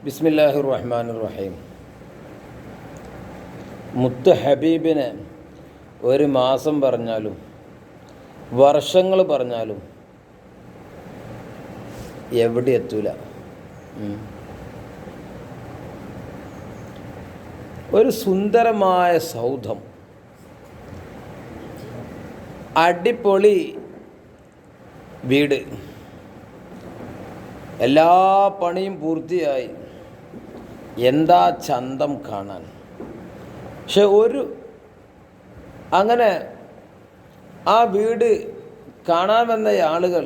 ബിസ്മില്ലാഹിർ റഹ്മാനിർ റഹീം. മുത്ത് ഹബീബിനെ ഒരു മാസം പറഞ്ഞാലും വർഷങ്ങൾ പറഞ്ഞാലും എവിടെ എത്തൂല. ഒരു സുന്ദരമായ സൗധം, അടിപൊളി വീട്, എല്ലാ പണിയും പൂർത്തിയായി. എന്താ ചന്തം കാണാൻ. പക്ഷെ അങ്ങനെ ആ വീട് കാണാൻ വന്ന ആളുകൾ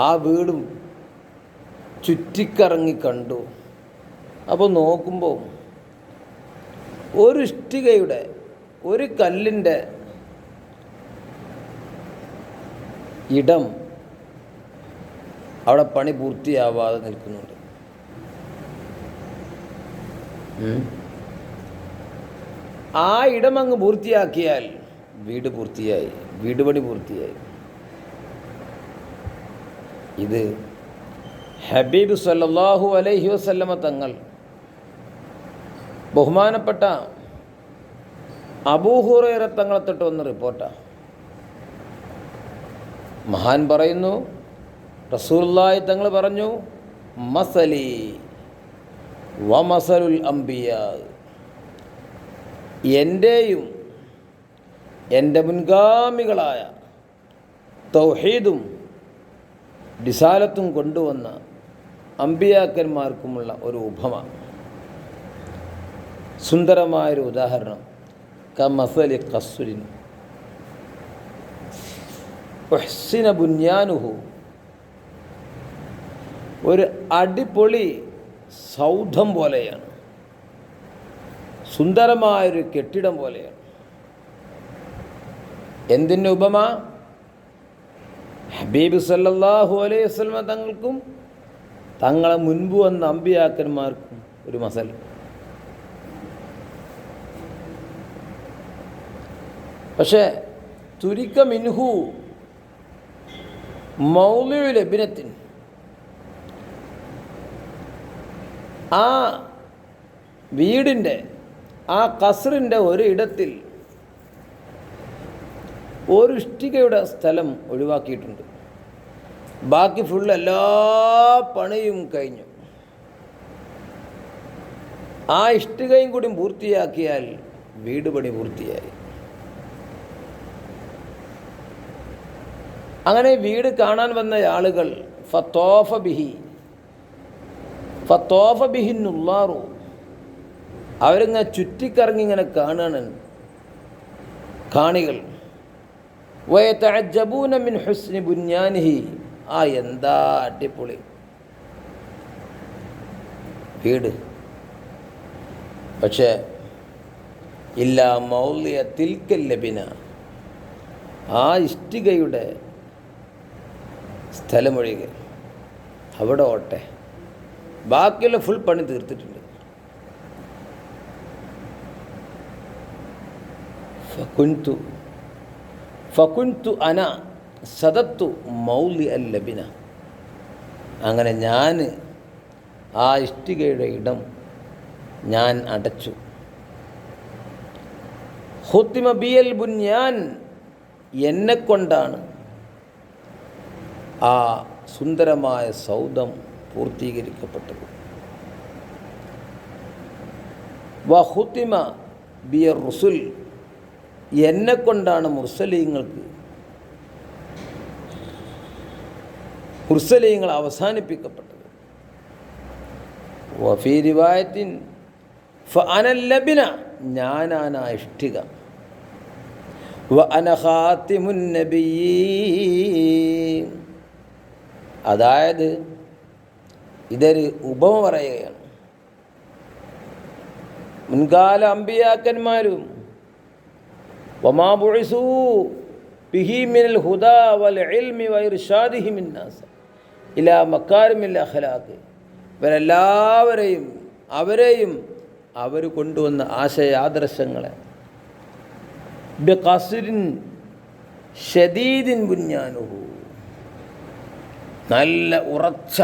ആ വീടും ചുറ്റിക്കറങ്ങി കണ്ടു. അപ്പോൾ നോക്കുമ്പോൾ ഒരു ഇഷ്ടികയുടെ, ഒരു കല്ലിൻ്റെ ഇടം അവിടെ പണി പൂർത്തിയാവാതെ നിൽക്കുന്നുണ്ട്. ആ ഇടം അങ്ങ് പൂർത്തിയാക്കിയാൽ വീട് പൂർത്തിയായി, വീട് പണി പൂർത്തിയായി. ഇത് ഹബീബ് സല്ലല്ലാഹു അലൈഹി വസല്ലമ തങ്ങൾ ബഹുമാനപ്പെട്ട അബൂ ഹുറൈറ തങ്ങളെ തൊട്ട് വന്ന റിപ്പോർട്ടാണ്. മഹാൻ പറയുന്നു, റസൂലുള്ളാഹി തങ്ങൾ പറഞ്ഞു, മസലി വമസലുൽ അംബിയാ, എൻ്റെയും എൻ്റെ മുൻഗാമികളായ തൗഹീദും റിസാലത്തും കൊണ്ടുവന്ന അമ്പിയാക്കന്മാർക്കുമുള്ള ഒരു ഉപമ, സുന്ദരമായൊരു ഉദാഹരണം. കമസലി ഖസ്റിൻ ഉഹ്സിന ബുന്യാനുഹു, ഒരു അടിപൊളി സൗധം പോലെയാണ്, സുന്ദരമായൊരു കെട്ടിടം പോലെയാണ്. എന്തിൻ്റെ ഉപമ? ഹബീബ് സല്ലല്ലാഹു അലൈഹി വസല്ലമ തങ്ങൾക്കും തങ്ങളെ മുൻപ് വന്ന അമ്പിയാക്കന്മാർക്കും ഒരു മസൽ. പക്ഷേ തുരിക മിൻഹു മൗളിഉ ലബ്നത്തിൻ, ആ വീടിൻ്റെ, ആ ഖസ്റിൻ്റെ ഒരു ഇടത്തിൽ ഒരു ഇഷ്ടികയുടെ സ്ഥലം ഒഴിവാക്കിയിട്ടുണ്ട്. ബാക്കി ഫുൾ എല്ലാ പണിയും കഴിഞ്ഞു. ആ ഇഷ്ടികയും കൂടി പൂർത്തിയാക്കിയാൽ വീട് പണി പൂർത്തിയായി. അങ്ങനെ വീട് കാണാൻ വന്ന ആളുകൾ ഫത്തോഫ ബിഹിന്നുള്ളാറു, അവരിങ്ങനെ ചുറ്റിക്കറങ്ങി ഇങ്ങനെ കാണാണ് കാണികൾ. വയതഅജ്ജബൂന മിൻ ഹുസ്നി ബുന്യാനിഹി, ആ എന്താ അടിപൊളി വീട്. പക്ഷേ ഇല്ലാ മൗളിയ തിൽക്കൽ ലബിന, ആ ഇഷ്ടികയുടെ സ്ഥലമൊഴികെ അവിടെ ഓട്ടെ, ബാക്കിയുള്ള ഫുൾ പണി തീർത്തിട്ടുണ്ട്. ഫകുൻതു അന സദത്തു മൗലി അൽ ലബിന, അങ്ങനെ ഞാൻ ആ ഇഷ്ടികയുടെ ഇടം ഞാൻ അടച്ചു. ഖുത്തിമ ബിയൽ ബുന്യാൻ, എന്നെക്കൊണ്ടാണ് ആ സുന്ദരമായ സൗധം പൂർത്തീകരിക്കപ്പെട്ടത്. വഖുത്തിമ ബിയർ റുസുൽ, എന്നെക്കൊണ്ടാണ് മുർസലീങ്ങൾ അവസാനിപ്പിക്കപ്പെട്ടത്. വഫീ റിവായത്തിൻ ഫഅനൽ ലബ്ന, ഞാനാണ് ആ ഇഷ്ടിക. വഅന ഖാതിമുൻ നബിയ്യീൻ, അതായത് ഇതൊരു ഉപമ പറയുകയാണ്. മുൻകാല അമ്പിയാക്കന്മാരും വമാ ബുഇസൂ ബിഹി മിനൽ ഹുദാ വൽ ഇൽമി വഇർശാദിഹി മിന്നാസ് ഇലാ മക്കാരിമിൽ അഖ്ലാഖ്, അവരെയും അവർ കൊണ്ടുവന്ന ആശയാദർശങ്ങളെ ബിഖസ്റിൻ ഷദീദിൻ ബുന്യാനുഹു, നല്ല ഉറച്ച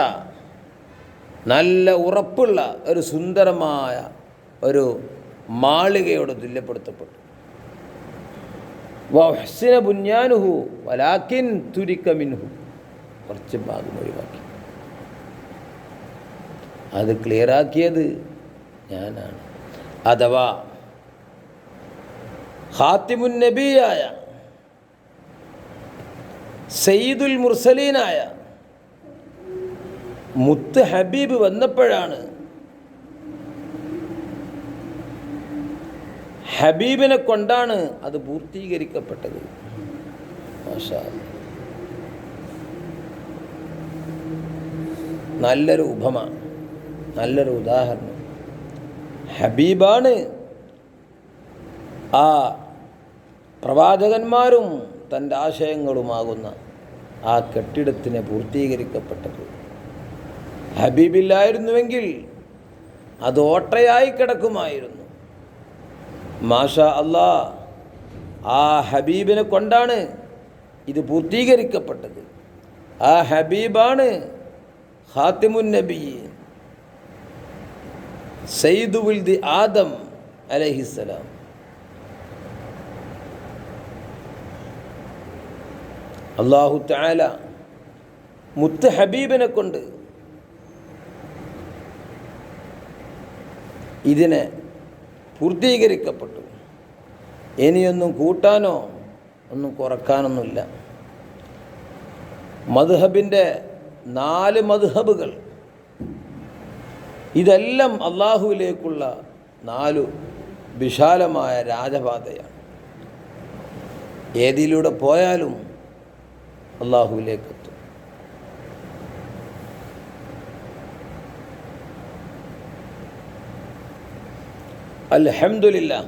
നല്ല ഉറപ്പുള്ള ഒരു സുന്ദരമായ ഒരു മാളികയോട് തുല്യപ്പെടുത്തപ്പെട്ടു. വഹ്സിന ബുന്യാനുഹു വലാകിൻ തുരിക മിൻഹു, കുറച്ച് ഭാഗം ഒഴിവാക്കി. അത് ക്ലിയറാക്കിയത് ഞാനാണ്. അഥവാ ഖാത്തിമുൻ നബിയായ സയ്യിദുൽ മുർസലീനായ മുത്ത് ഹബീബ് വന്നപ്പോഴാണ് ഹബീബിനെ കൊണ്ടാണ് അത് പൂർത്തീകരിക്കപ്പെട്ടത്. മാഷാ അല്ലാഹ്. നല്ലൊരു ഉപമ, നല്ലൊരു ഉദാഹരണം. ഹബീബാണ് ആ പ്രവാചകന്മാരും തൻ്റെ ആശയങ്ങളുമാകുന്ന ആ കെട്ടിടത്തിനെ പൂർത്തീകരിക്കപ്പെട്ടത്. ഹബീബില്ലായിരുന്നുവെങ്കിൽ അത് ഓട്ടയായി കിടക്കുമായിരുന്നു. മാഷാ അല്ലാ, ആ ഹബീബിനെ കൊണ്ടാണ് ഇത് പൂർത്തീകരിക്കപ്പെട്ടത്. ആ ഹബീബാണ് ഖാത്തിമുൻ നബിയ്യീൻ സയ്യിദു വിൽദി ആദം അലൈഹിസ്സലാം. അല്ലാഹു തആല മുത്ത് ഹബീബിനെ കൊണ്ട് ഇതിനെ പൂർത്തീകരിക്കപ്പെട്ടു. ഇനിയൊന്നും കൂട്ടാനോ ഒന്നും കുറക്കാനൊന്നുമില്ല. മദ്ഹബിൻ്റെ 4 മദ്ഹബുകൾ, ഇതെല്ലാം അള്ളാഹുവിലേക്കുള്ള 4 വിശാലമായ രാജപാതയാണ്. ഏതിലൂടെ പോയാലും അള്ളാഹുവിലേക്കെത്തും. അൽഹംദുലില്ലാ,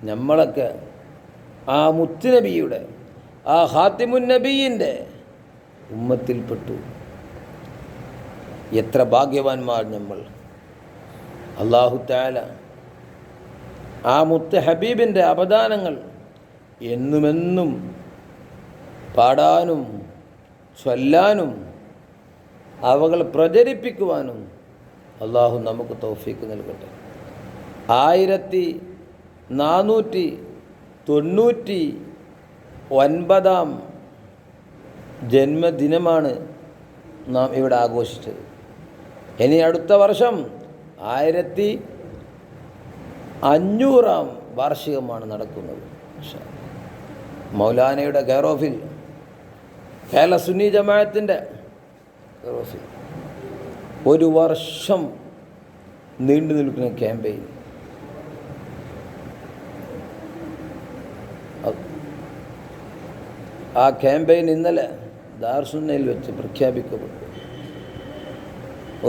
നമ്മളൊക്കെ ആ മുത്തുനബിയുടെ, ആ ഖാത്തിമുൻ നബിയിൻ്റെ ഉമ്മത്തിൽപ്പെട്ടു. എത്ര ഭാഗ്യവാന്മാർ നമ്മൾ. അല്ലാഹു തആല ആ മുത്ത് ഹബീബിൻ്റെ അവദാനങ്ങൾ എന്നുമെന്നും പാടാനും ചൊല്ലാനും അവകൾ പ്രചരിപ്പിക്കുവാനും അല്ലാഹു നമുക്ക് തൗഫീക്ക് നൽകട്ടെ. 1499 ജന്മദിനമാണ് നാം ഇവിടെ ആഘോഷിച്ചത്. ഇനി അടുത്ത വർഷം 1500 വാർഷികമാണ് നടക്കുന്നത്. മൗലാനയുടെ കെയർ ഓഫിൽ, കേരള സുന്നി ജമാഅത്തിൻ്റെ കെയർ ഓഫിൽ 1 വർഷം നീണ്ടു നിൽക്കുന്ന ക്യാമ്പയിൻ. ആ ക്യാമ്പയിൻ ഇന്നലെ ദാർസുന്നയിൽ വെച്ച് പ്രഖ്യാപിക്കപ്പെട്ടു.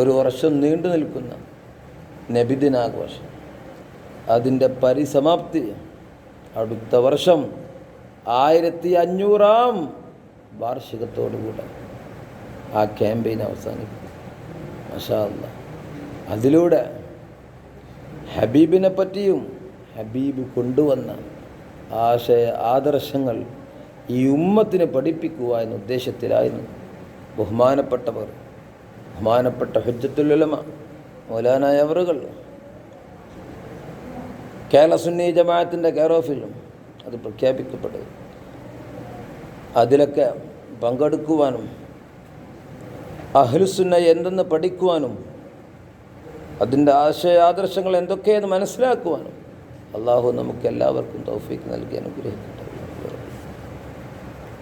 1 വർഷം നീണ്ടു നിൽക്കുന്ന നബിദിനാഘോഷം, അതിൻ്റെ പരിസമാപ്തി അടുത്ത വർഷം 1500 വാർഷികത്തോടുകൂടെ ആ ക്യാമ്പയിൻ അവസാനിക്കും. മാഷാ അല്ലാഹ്. അതിലൂടെ ഹബീബിനെ പറ്റിയും ഹബീബ് കൊണ്ടുവന്ന ആദർശങ്ങൾ ഈ ഉമ്മത്തിനെ പഠിപ്പിക്കുക എന്ന ഉദ്ദേശത്തിലായിരുന്നു ബഹുമാനപ്പെട്ട ഹുജ്ജത്തുൽ ഉലമ മൗലാന അവറുകൾ കേരള സുന്നി ജമാഅത്തിൻ്റെ കെയർ ഓഫിലും അത് പ്രഖ്യാപിക്കപ്പെട്ടത്. അതിലൊക്കെ പങ്കെടുക്കുവാനും അഹ്ലുസുന്ന എന്തെന്ന് പഠിക്കുവാനും അതിൻ്റെ ആദർശങ്ങൾ എന്തൊക്കെയെന്ന് മനസ്സിലാക്കുവാനും അള്ളാഹു നമുക്ക് എല്ലാവർക്കും തൗഫീക്ക് നൽകി അനുഗ്രഹിക്കട്ടെ.